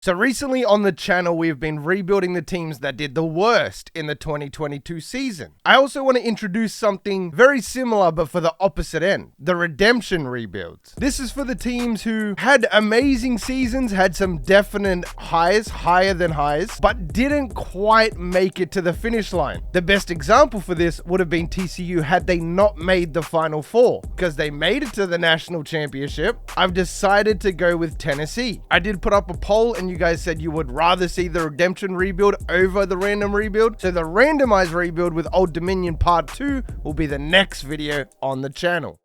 So recently on the channel, we have been rebuilding the teams that did the worst in the 2022 season. I also want to introduce something very similar, but for the opposite end, the redemption rebuilds. This is for the teams who had amazing seasons, had some definite highs, higher than highs, but didn't quite make it to the finish line. The best example for this would have been TCU had they not made the Final Four, because they made it to the national championship. I've decided to go with Tennessee. I did put up a poll and you guys said you would rather see the redemption rebuild over the random rebuild. So the randomized rebuild with Old Dominion Part 2 will be the next video on the channel.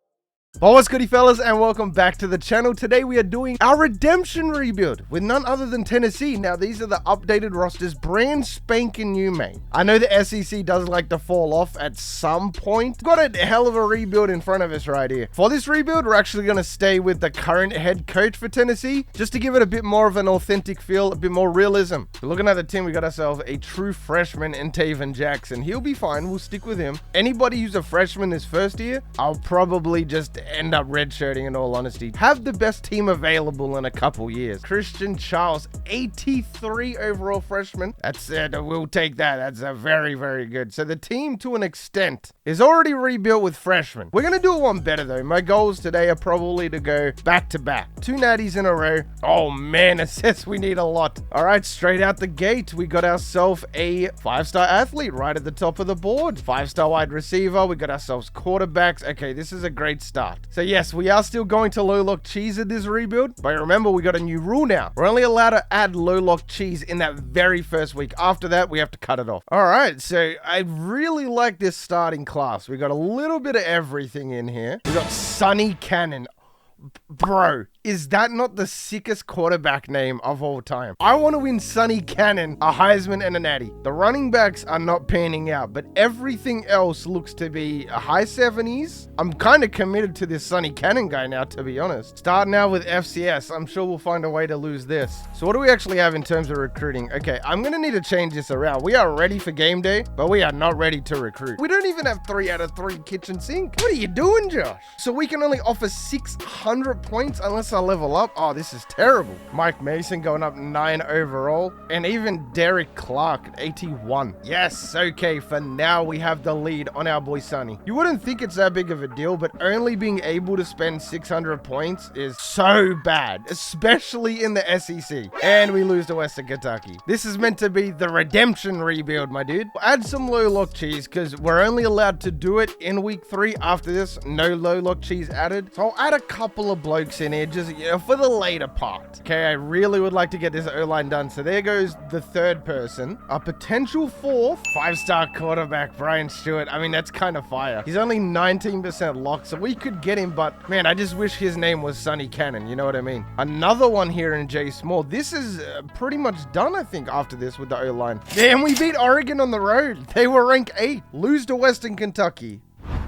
Well, what's goody fellas, and welcome back to the channel. Today we are doing our redemption rebuild with none other than Tennessee. Now these are the updated rosters, brand spanking new, mate. I know the SEC does like to fall off at some point. Got a hell of a rebuild in front of us right here. For this rebuild, we're actually going to stay with the current head coach for Tennessee, just to give it a bit more of an authentic feel, a bit more realism. So looking at the team, we got ourselves a true freshman in Taven Jackson. He'll be fine, we'll stick with him. Anybody who's a freshman this first year, I'll probably just end up redshirting, in all honesty. Have the best team available in a couple years. Christian Charles, 83 overall freshman. That's it. We'll take that. That's a very, very good. So the team, to an extent, is already rebuilt with freshmen. We're going to do one better, though. My goals today are probably to go back-to-back. 2 natties in a row. Oh, man, it says we need a lot. All right, straight out the gate, we got ourselves a 5-star athlete right at the top of the board. 5-star wide receiver. We got ourselves quarterbacks. Okay, this is a great start. So yes, we are still going to low lock cheese in this rebuild, but remember, we got a new rule now. We're only allowed to add low lock cheese in that very first week. After that, we have to cut it off. All right, so I really like this starting class. We got a little bit of everything in here. We got Sonny Cannon. Bro, is that not the sickest quarterback name of all time? I want to win Sonny Cannon, a Heisman, and a Natty. The running backs are not panning out, but everything else looks to be a high 70s. I'm kind of committed to this Sonny Cannon guy now, to be honest. Starting out with FCS, I'm sure we'll find a way to lose this. So what do we actually have in terms of recruiting? Okay, I'm going to need to change this around. We are ready for game day, but we are not ready to recruit. We don't even have 3 out of 3 kitchen sink. What are you doing, Josh? So we can only offer 600 points unless I level up. Oh, this is terrible. Mike Mason going up 9 overall, and even Derek Clark at 81. Yes, okay, for now we have the lead on our boy Sonny. You wouldn't think it's that big of a deal, but only being able to spend 600 points is so bad, especially in the SEC. And we lose to Western Kentucky. This is meant to be the redemption rebuild, my dude. Add some low lock cheese, because we're only allowed to do it in week 3. After this, no low lock cheese added. So I'll add a couple of blokes in here, just, you know, for the later part. Okay, I really would like to get this O-line done. So there goes the third person. A potential 4th 5-star quarterback, Brian Stewart. I mean, that's kind of fire. He's only 19% locked, so we could get him, but man, I just wish his name was Sonny Cannon. You know what I mean? Another one here in J Small. This is pretty much done, I think, after this with the O-line. Damn, we beat Oregon on the road. They were rank 8. Lose to Western Kentucky.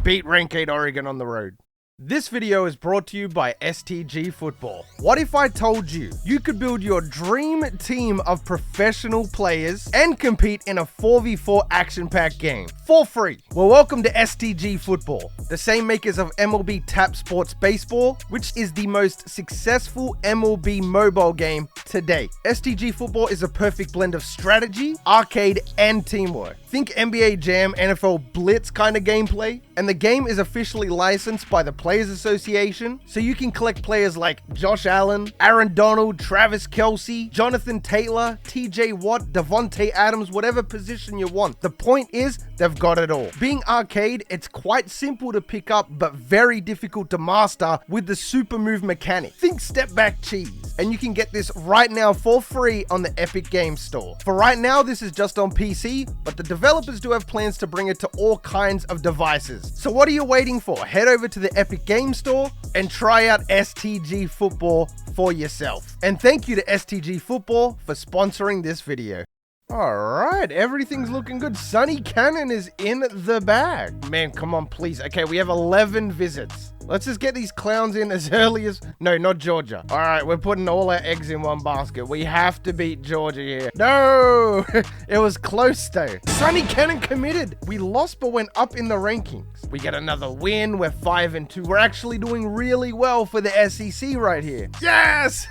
Beat rank 8 Oregon on the road. This video is brought to you by STG Football. What if I told you you could build your dream team of professional players and compete in a 4v4 action-packed game for free? Well, welcome to STG Football, the same makers of MLB Tap Sports Baseball, which is the most successful MLB mobile game to date. STG Football is a perfect blend of strategy, arcade, and teamwork. Think NBA Jam, NFL Blitz kind of gameplay, and the game is officially licensed by the Players Association, so you can collect players like Josh Allen, Aaron Donald, Travis Kelce, Jonathan Taylor, TJ Watt, Devontae Adams, whatever position you want. The point is, they've got it all. Being arcade, it's quite simple to pick up, but very difficult to master with the super move mechanic. Think step back cheese, and you can get this right now for free on the Epic Games Store. For right now, this is just on PC, but the developers do have plans to bring it to all kinds of devices. So what are you waiting for? Head over to the Epic Games Store and try out STG Football for yourself. And thank you to STG Football for sponsoring this video. All right, everything's looking good. Sonny Cannon is in the bag. Man, come on, please. Okay, we have 11 visits. Let's just get these clowns in as early as... No, not Georgia. All right, we're putting all our eggs in one basket. We have to beat Georgia here. No! It was close, though. Sonny Cannon committed. We lost, but went up in the rankings. We get another win. We're 5-2. We're actually doing really well for the SEC right here. Yes!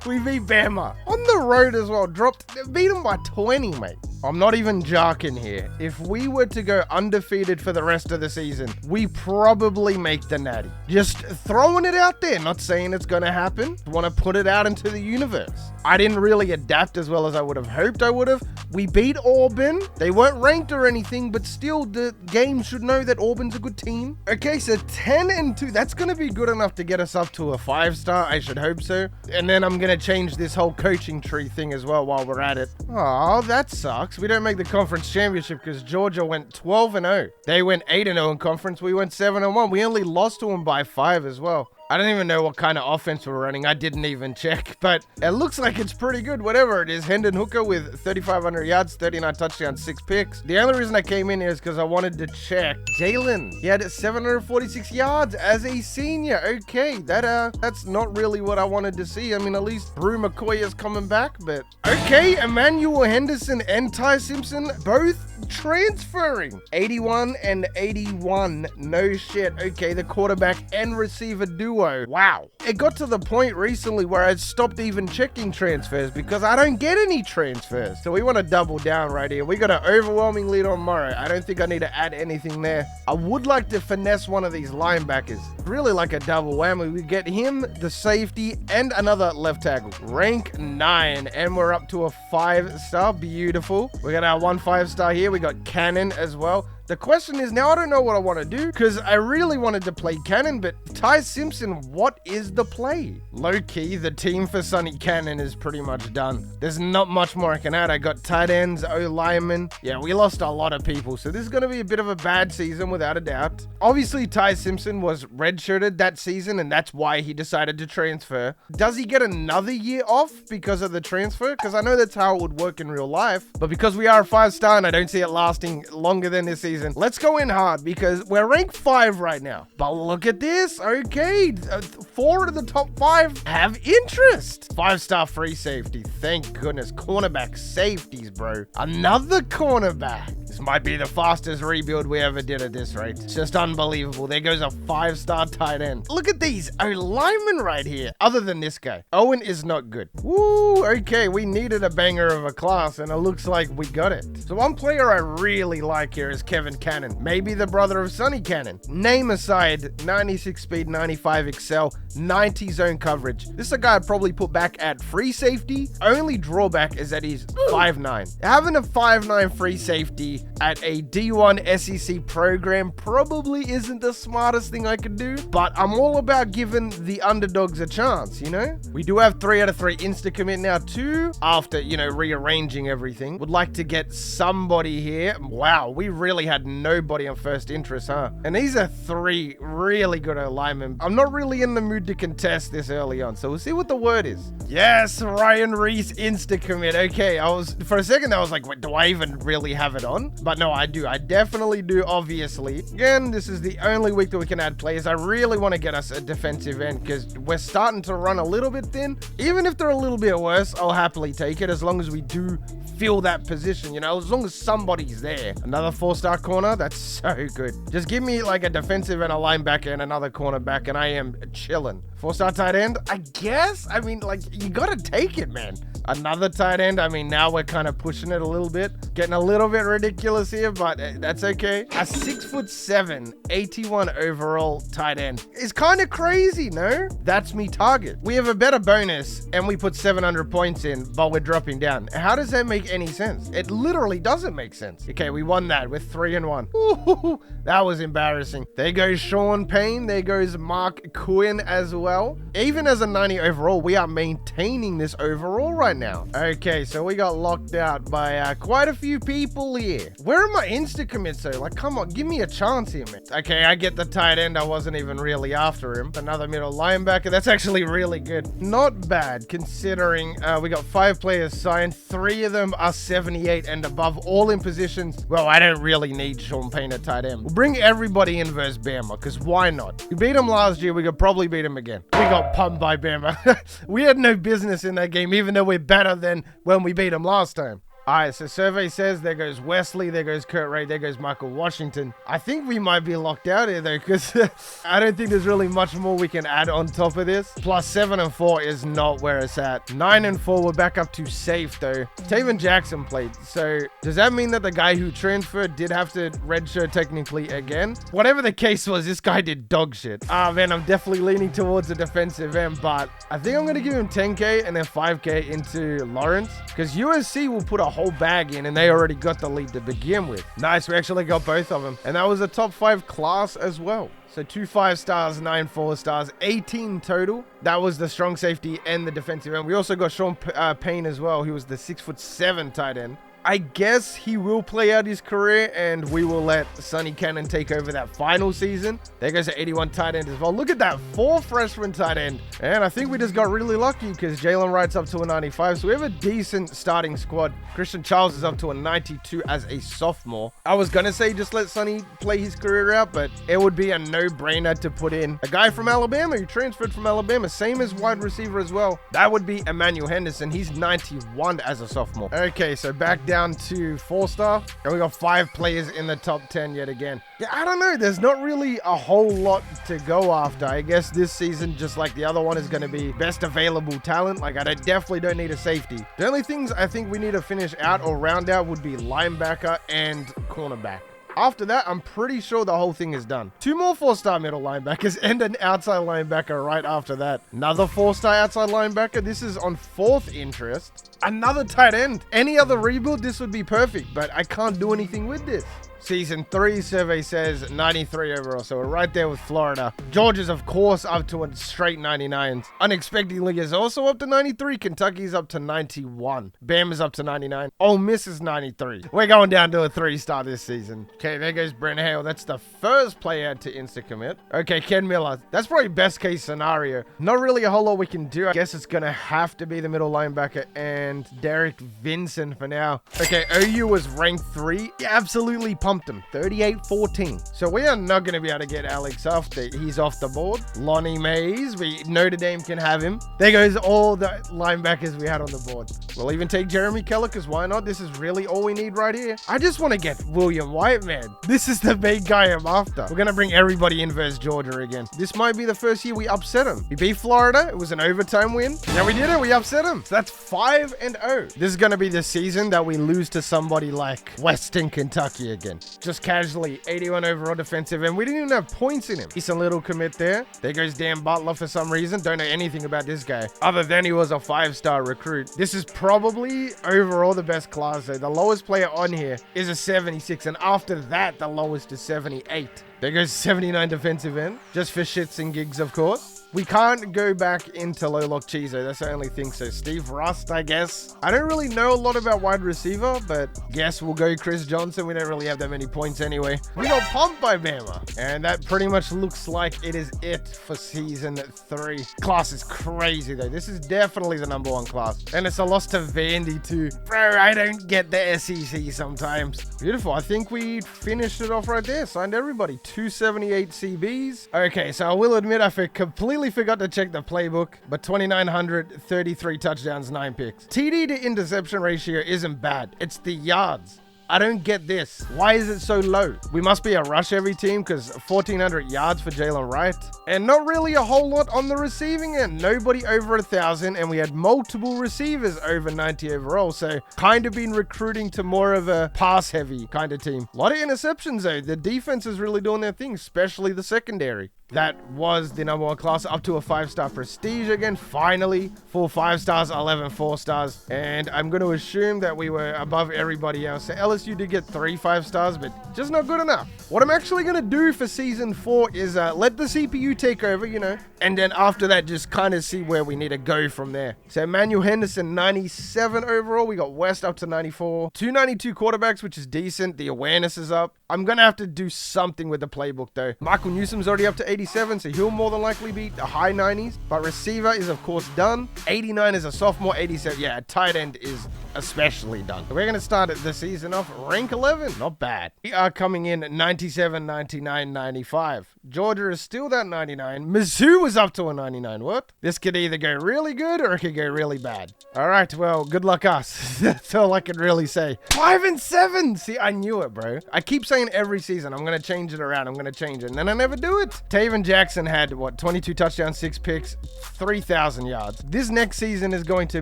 We beat Bama. On the road as well. Beat them by 20, mate. I'm not even joking here. If we were to go undefeated for the rest of the season, we probably make the natty. Just throwing it out there, not saying it's going to happen. Want to put it out into the universe. I didn't really adapt as well as I would have hoped I would have. We beat Auburn. They weren't ranked or anything, but still the game should know that Auburn's a good team. Okay, so 10-2. That's going to be good enough to get us up to a 5-star. I should hope so. And then I'm going to change this whole coaching tree thing as well while we're at it. Oh, that sucks. We don't make the conference championship because Georgia went 12-0. They went 8-0 in conference. We went 7-1. We only lost to them by 5 as well. I don't even know what kind of offense we're running. I didn't even check, but it looks like it's pretty good, whatever it is. Hendon Hooker with 3,500 yards, 39 touchdowns, 6 picks. The only reason I came in here is because I wanted to check Jalen. He had 746 yards as a senior. Okay, that's not really what I wanted to see. I mean, at least Brew McCoy is coming back, but okay. Emmanuel Henderson and Ty Simpson both transferring. 81 and 81. No shit. Okay, the quarterback and receiver duo. Wow. It got to the point recently where I stopped even checking transfers because I don't get any transfers. So we want to double down right here. We got an overwhelming lead on Morrow. I don't think I need to add anything there. I would like to finesse one of these linebackers. Really like a double whammy. We get him, the safety, and another left tackle. Rank 9, and we're up to a 5-star. Beautiful. We got our 1 5-star here. We got Cannon as well. The question is now I don't know what I want to do because I really wanted to play Cannon, but Ty Simpson, what is the play? Low-key, the team for Sonny Cannon is pretty much done. There's not much more I can add. I got tight ends, O-linemen. Yeah, we lost a lot of people, so this is going to be a bit of a bad season without a doubt. Obviously, Ty Simpson was redshirted that season, and that's why he decided to transfer. Does he get another year off because of the transfer? Because I know that's how it would work in real life, but because we are a 5-star and I don't see it lasting longer than this season, let's go in hard because we're ranked 5 right now. But look at this. Okay, 4 of the top 5 have interest. 5-star free safety. Thank goodness. Cornerback safeties, bro. Another cornerback. This might be the fastest rebuild we ever did at this rate. It's just unbelievable. There goes a 5-star tight end. Look at these O-linemen right here. Other than this guy. Owen is not good. Woo, okay. We needed a banger of a class and it looks like we got it. So one player I really like here is Kevin Cannon. Maybe the brother of Sonny Cannon. Name aside, 96 speed, 95 excel, 90 zone coverage. This is a guy I'd probably put back at free safety. Only drawback is that he's 5'9". Having a 5'9" free safety at a D1 SEC program probably isn't the smartest thing I could do, but I'm all about giving the underdogs a chance, you know? We do have 3 out of 3 insta-commit now too, after, you know, rearranging everything. Would like to get somebody here. Wow, we really had nobody on first interest, huh? And these are 3 really good alignment. I'm not really in the mood to contest this early on, so we'll see what the word is. Yes, Ryan Reese insta-commit. Okay, for a second I was like, wait, do I even really have it on? But no, I do. I definitely do, obviously. Again, this is the only week that we can add players. I really want to get us a defensive end because we're starting to run a little bit thin. Even if they're a little bit worse, I'll happily take it as long as we do fill that position, you know, as long as somebody's there. Another 4-star corner, that's so good. Just give me like a defensive and a linebacker and another cornerback and I am chilling. 4-star tight end, I guess. I mean, like, you gotta take it, man. Another tight end. I mean, now we're kind of pushing it a little bit. Getting a little bit ridiculous here, but that's okay. A 6'7", 81 overall tight end is kind of crazy, no? That's me target. We have a better bonus and we put 700 points in, but we're dropping down. How does that make any sense? It literally doesn't make sense. Okay, we won that with 3-1. Ooh, that was embarrassing. There goes Sean Payne. There goes Mark Quinn as well. Even as a 90 overall, we are maintaining this overall right now. Okay, so we got locked out by quite a few people here. Where are my insta commits though? Like, come on, give me a chance here, man. Okay, I get the tight end. I wasn't even really after him. Another middle linebacker. That's actually really good. Not bad considering we got 5 players signed. 3 of them are 78 and above, all in positions. Well, I don't really need Sean Payne at tight end. We'll bring everybody in versus Bama, because why not? We beat him last year. We could probably beat him again. We got pumped by Bama. We had no business in that game, even though we're better than when we beat him last time. All right, so survey says there goes Wesley, there goes Kurt Ray, there goes Michael Washington. I think we might be locked out here though, because I don't think there's really much more we can add on top of this. Plus 7 and 4 is not where it's at. 9 and 4, we're back up to safe though. Taven Jackson played, so does that mean that the guy who transferred did have to redshirt technically again? Whatever the case was, this guy did dog shit. Ah man, I'm definitely leaning towards the defensive end, but I think I'm gonna give him 10K and then 5K into Lawrence, because USC will put a whole bag in and they already got the lead to begin with. Nice, we actually got both of them, and that was a top 5 class as well. So 2 5-stars, 9 4-stars, 18 total. That was the strong safety and the defensive end. We also got Sean Payne as well, who was the 6'7" tight end. I guess he will play out his career and we will let Sonny Cannon take over that final season. There goes the 81 tight end as well. Look at that, 4 freshman tight end. And I think we just got really lucky because Jalen Wright's up to a 95. So we have a decent starting squad. Christian Charles is up to a 92 as a sophomore. I was going to say just let Sonny play his career out, but it would be a no-brainer to put in a guy from Alabama who transferred from Alabama. Same as wide receiver as well. That would be Emmanuel Henderson. He's 91 as a sophomore. Okay, so back down to 4-star, and we got 5 players in the top 10 yet again. Yeah, I don't know, there's not really a whole lot to go after. I guess this season, just like the other one, is going to be best available talent. Like, I definitely don't need a safety. The only things I think we need to finish out or round out would be linebacker and cornerback. After that, I'm pretty sure the whole thing is done. 2 more 4-star middle linebackers and an outside linebacker right after that. Another 4-star outside linebacker. This is on 4th interest. Another tight end. Any other rebuild, this would be perfect, but I can't do anything with this. Season 3 survey says 93 overall, so we're right there with Florida. Georgia's, of course, up to a straight 99s. Unexpectedly is also up to 93. Kentucky's up to 91. Bama's up to 99. Ole Miss is 93. We're going down to a 3-star this season. Okay, there goes Brent Hale. That's the first player to insta-commit. Okay, Ken Miller. That's probably best case scenario. Not really a whole lot we can do. I guess it's going to have to be the middle linebacker and Derek Vinson for now. Okay, OU was ranked 3. Yeah, absolutely pumped him. 38-14. So we are not going to be able to get Alex after he's off the board. Lonnie Mays, Notre Dame can have him. There goes all the linebackers we had on the board. We'll even take Jeremy Keller, because why not? This is really all we need right here. I just want to get William White, man. This is the big guy I'm after. We're going to bring everybody in versus Georgia again. This might be the first year we upset him. We beat Florida. It was an overtime win. Yeah, we did it. We upset him. So that's 5-0. This is going to be the season that we lose to somebody like Western Kentucky again. Just casually, 81 overall defensive, and we didn't even have points in him. He's a little commit there. There goes Dan Butler for some reason. Don't know anything about this guy, other than he was a 5-star recruit. This is probably overall the best class, though. The lowest player on here is a 76, and after that, the lowest is 78. There goes 79 defensive end, just for shits and gigs, of course. We can't go back into Lolock Chizo. That's the only thing. So Steve Rust, I guess. I don't really know a lot about wide receiver, but guess we'll go Chris Johnson. We don't really have that many points anyway. We got pumped by Bama. And that pretty much looks like it is it for season 3. Class is crazy though. This is definitely the #1 class. And it's a loss to Vandy too. Bro, I don't get the SEC sometimes. Beautiful. I think we finished it off right there. Signed everybody. 278 CBs. Okay, so I will admit I completely forgot to check the playbook, but 2,900, 33 touchdowns, 9 picks. TD to interception ratio isn't bad. It's the yards. I don't get this. Why is it so low? We must be a rush heavy team, because 1,400 yards for Jalen Wright. And not really a whole lot on the receiving end. Nobody over 1,000, and we had multiple receivers over 90 overall. So kind of been recruiting to more of a pass heavy kind of team. A lot of interceptions though. The defense is really doing their thing, especially the secondary. That was the number 1 class, up to a 5-star prestige again. Finally, 4 5 stars, 11 4 stars. And I'm going to assume that we were above everybody else. So LSU did get 3 5 stars, but just not good enough. What I'm actually going to do for season 4 is let the CPU take over, you know, and then after that, just kind of see where we need to go from there. So Emmanuel Henderson, 97 overall. We got West up to 94. 292 quarterbacks, which is decent. The awareness is up. I'm going to have to do something with the playbook, though. Michael Newsom's already up to 87, so he'll more than likely be the high 90s. But receiver is, of course, done. 89 is a sophomore. 87, yeah, tight end is especially done. So we're going to start the season off rank 11. Not bad. We are coming in at 97, 99, 95. Georgia is still that 99. Mizzou was up to a 99. What? This could either go really good or it could go really bad. All right, well, good luck us. That's all I can really say. 5 and 7. See, I knew it, bro. I keep saying every season, I'm going to change it around. I'm going to change it. And then I never do it. Taven Jackson had, what, 22 touchdowns, 6 picks, 3,000 yards. This next season is going to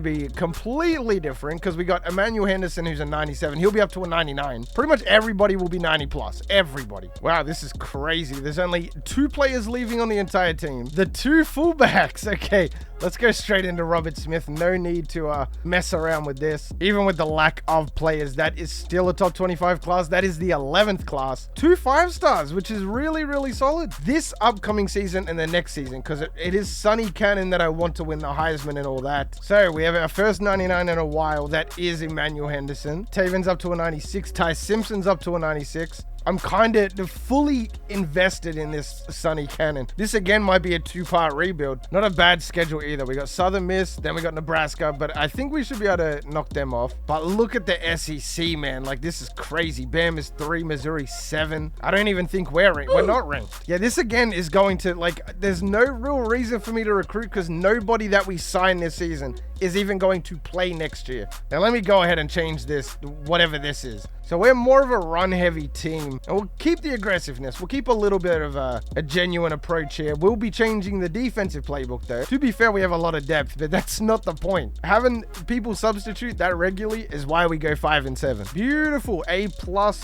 be completely different because we got Emmanuel Henderson, who's a 97. He'll be up to a 99. Pretty much everybody will be 90 plus. Everybody. Wow, this is crazy. There's only 2 players leaving on the entire team. The 2 fullbacks. Okay, let's go straight into Robert Smith. No need to mess around with this. Even with the lack of players, that is still a top 25 class. That is the 11th class. 2 5 stars, which is really, really solid. This upcoming season and the next season, because it is Sonny Cannon that I want to win the Heisman and all that. So we have our first 99 in a while. That is Emmanuel Henderson. Taven's up to a 96. Ty Simpson's up to a 96. I'm kind of fully invested in this Sonny Cannon. This again might be a 2-part rebuild. Not a bad schedule either. We got Southern Miss, then we got Nebraska, but I think we should be able to knock them off. But look at the SEC, man. Like, this is crazy. Bam is 3, Missouri 7. I don't even think we're ranked. We're not ranked. Yeah, this again is going to, like, there's no real reason for me to recruit because nobody that we sign this season is even going to play next year. Now, let me go ahead and change this, whatever this is. So we're more of a run-heavy team, and we'll keep the aggressiveness. We'll keep a little bit of a genuine approach here. We'll be changing the defensive playbook, though. To be fair, we have a lot of depth, but that's not the point. Having people substitute that regularly is why we go 5 and 7. Beautiful. A+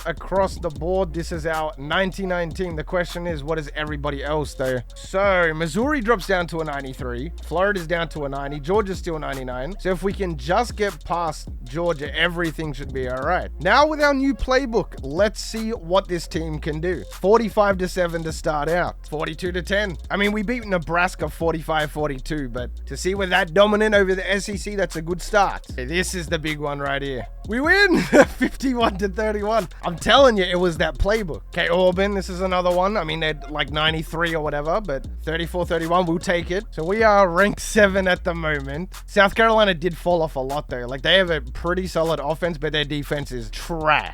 across the board. This is our 99 team. The question is, what is everybody else, though? So Missouri drops down to a 93. Florida's down to a 90. Georgia's still 99. So if we can just get past Georgia, everything should be all right. Now with our new playbook, let's see what this team can do. 45-7 to start out. 42-10. I mean, we beat Nebraska 45-42, but to see we're that dominant over the SEC, that's a good start. Okay, this is the big one right here. We win 51-31. I'm telling you, it was that playbook. Okay, Auburn, this is another one. I mean, they're like 93 or whatever, but 34-31, we'll take it. So we are ranked 7 at the moment. South Carolina did fall off a lot though. Like, they have a pretty solid offense, but their defense is trash.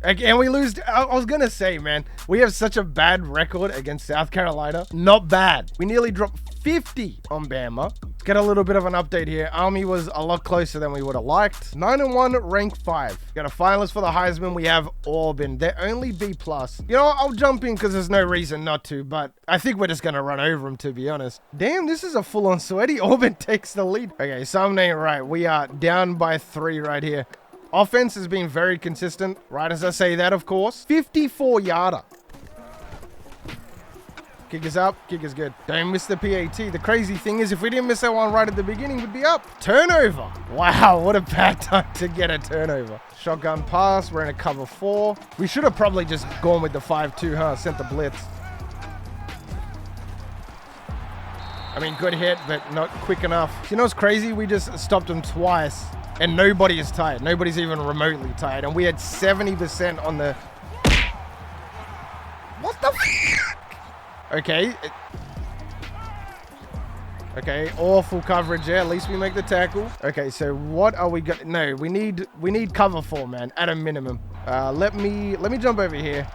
And we lose. I was going to say, man, we have such a bad record against South Carolina. Not bad. We nearly dropped 50 on Bama. Let's get a little bit of an update here. Army was a lot closer than we would have liked. 9-1, rank 5. Got a finalist for the Heisman. We have Auburn. They're only B+. You know, I'll jump in because there's no reason not to, but I think we're just going to run over them, to be honest. Damn, this is a full-on sweaty. Auburn takes the lead. Okay, something ain't right. We are down by 3 right here. Offense has been very consistent, right as I say that, of course. 54-yarder. Kick is up, kick is good. Don't miss the PAT. The crazy thing is, if we didn't miss that one right at the beginning, we'd be up. Turnover. Wow, what a bad time to get a turnover. Shotgun pass, we're in a cover 4. We should have probably just gone with the 5-2, huh? Sent the blitz. I mean, good hit, but not quick enough. You know what's crazy? We just stopped them twice. And nobody is tired. Nobody's even remotely tired. And we had 70% on the... What the f***? Okay. Okay, awful coverage there. At least we make the tackle. Okay, so what are we going... No, we need cover 4, man, at a minimum. Let me jump over here.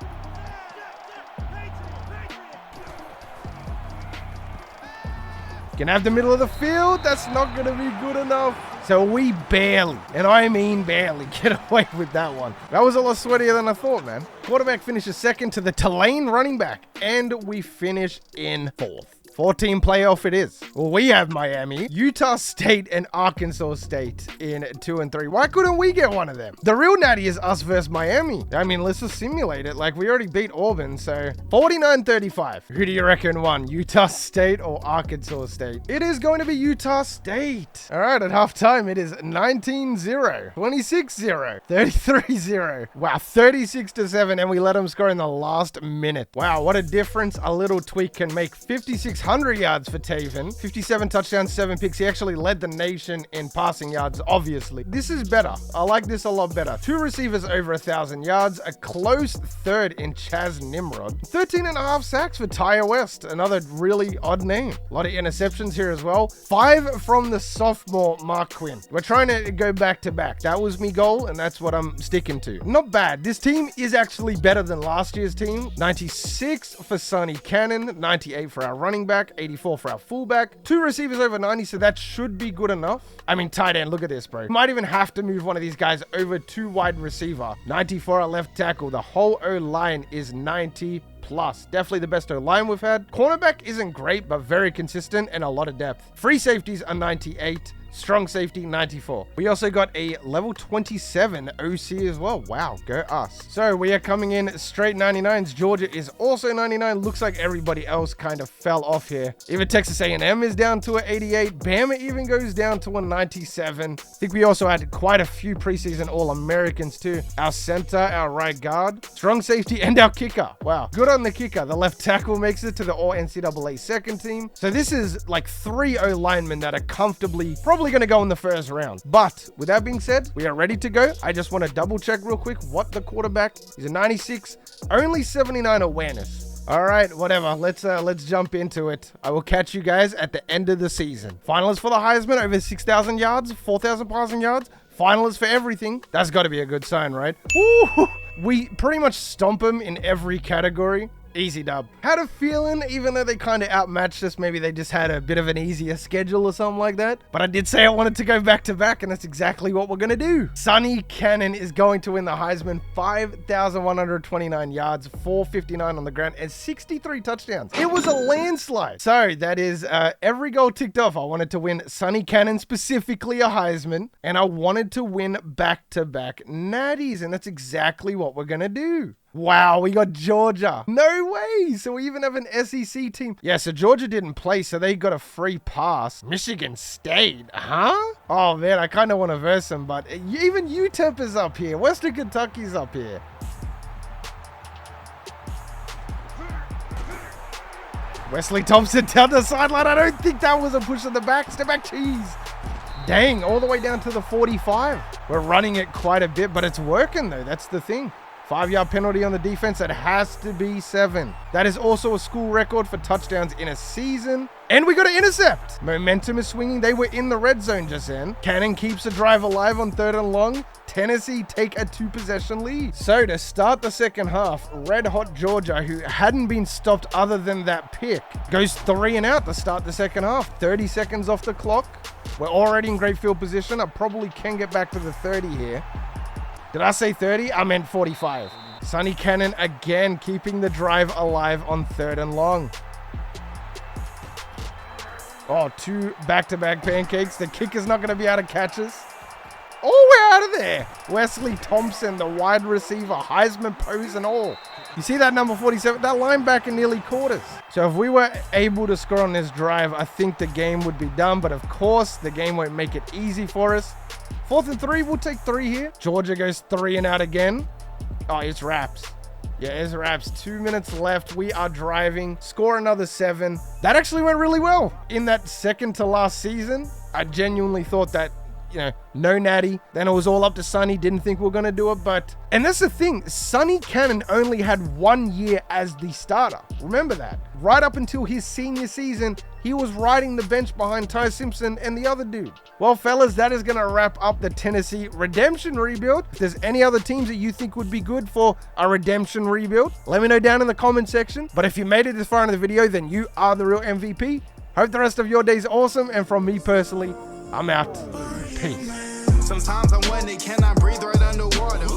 Gonna have the middle of the field. That's not gonna be good enough. So we barely, and I mean barely, get away with that one. That was a lot sweatier than I thought, man. Quarterback finishes second to the Tulane running back, and we finish in 4th. 14 playoff it is. Well, we have Miami, Utah State, and Arkansas State in 2 and 3. Why couldn't we get one of them? The real natty is us versus Miami. I mean, let's just simulate it. Like, we already beat Auburn, so 49-35. Who do you reckon won? Utah State or Arkansas State? It is going to be Utah State. All right, at halftime, it is 19-0, 26-0, 33-0. Wow, 36-7, and we let them score in the last minute. Wow, what a difference a little tweak can make. 5,600 yards for Taven, 57 touchdowns, 7 picks. He actually led the nation in passing yards, obviously. This is better. I like this a lot better. 2 receivers over 1,000 yards, a close third in Chaz Nimrod. 13.5 sacks for Tyre West, another really odd name. A lot of interceptions here as well. 5 from the sophomore Mark Quinn. We're trying to go back to back. That was me goal, and that's what I'm sticking to. Not bad. This team is actually better than last year's team. 96 for Sonny Cannon, 98 for our running back, 84 for our fullback. 2 receivers over 90, so that should be good enough. I mean, tight end, look at this, bro. Might even have to move one of these guys over to wide receiver. 94 our left tackle. The whole O-line is 90 plus. Definitely the best O-line we've had. Cornerback isn't great, but very consistent and a lot of depth. Free safeties are 98. Strong safety, 94. We also got a level 27 OC as well. Wow, go us. So we are coming in straight 99s. Georgia is also 99. Looks like everybody else kind of fell off here. Even Texas A&M is down to an 88. Bama even goes down to a 97. I think we also had quite a few preseason All-Americans too. Our center, our right guard, strong safety, and our kicker. Wow, good on the kicker. The left tackle makes it to the All-NCAA second team. So this is like 3 O-linemen that are comfortably probably going to go in the first round. But with that being said, we are ready to go. I just want to double check real quick what the quarterback is. A 96, only 79 awareness. All right, whatever. Let's jump into it. I will catch you guys at the end of the season. Finalists for the Heisman, over 6,000 yards, 4,000 passing yards. Finalists for everything. That's got to be a good sign, right? Woo! We pretty much stomp them in every category. Easy dub. Had a feeling, even though they kind of outmatched us, maybe they just had a bit of an easier schedule or something like that. But I did say I wanted to go back to back, and that's exactly what we're going to do. Sonny Cannon is going to win the Heisman. 5,129 yards, 459 on the ground, and 63 touchdowns. It was a landslide. So that is every goal ticked off. I wanted to win Sonny Cannon, specifically a Heisman, and I wanted to win back-to-back natties, and that's exactly what we're going to do. Wow, we got Georgia. No way. So we even have an SEC team. Yeah, so Georgia didn't play, so they got a free pass. Michigan State, huh? Oh, man, I kind of want to verse them, but even UTEP is up here. Western Kentucky's up here. Wesley Thompson down the sideline. I don't think that was a push in the back. Step back, cheese. Dang, all the way down to the 45. We're running it quite a bit, but it's working, though. That's the thing. 5-yard penalty on the defense. That has to be 7. That is also a school record for touchdowns in a season. And we got an intercept. Momentum is swinging. They were in the red zone just then. Cannon keeps the drive alive on 3rd and long. Tennessee take a 2-possession lead. So to start the second half, red hot Georgia, who hadn't been stopped other than that pick, goes 3 and out to start the second half. 30 seconds off the clock. We're already in great field position. I probably can get back to the 30 here. Did I say 30? I meant 45. Sonny Cannon again keeping the drive alive on 3rd and long. Oh, 2 back-to-back pancakes. The kicker's not going to be able to catch us. Oh, we're out of there. Wesley Thompson, the wide receiver, Heisman pose and all. You see that number 47? That linebacker nearly caught us. So if we were able to score on this drive, I think the game would be done. But of course, the game won't make it easy for us. 4th and 3, we'll take 3 here. Georgia goes 3 and out again. Oh, it's wraps. Yeah, it's wraps. 2 minutes left. We are driving. Score another 7. That actually went really well. In that second to last season, I genuinely thought that, you know, no natty. Then it was all up to Sonny. Didn't think we were going to do it, but... And that's the thing. Sonny Cannon only had 1 year as the starter. Remember that. Right up until his senior season, he was riding the bench behind Ty Simpson and the other dude. Well, fellas, that is going to wrap up the Tennessee redemption rebuild. If there's any other teams that you think would be good for a redemption rebuild, let me know down in the comment section. But if you made it this far in the video, then you are the real MVP. Hope the rest of your day is awesome. And from me personally, I'm out. Peace. Sometimes I wonder, can I breathe right underwater?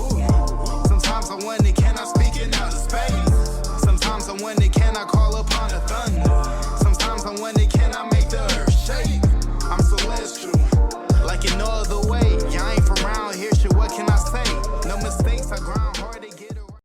Sometimes I wonder, can I speak in outer space? Sometimes I wonder, can I call upon the thunder?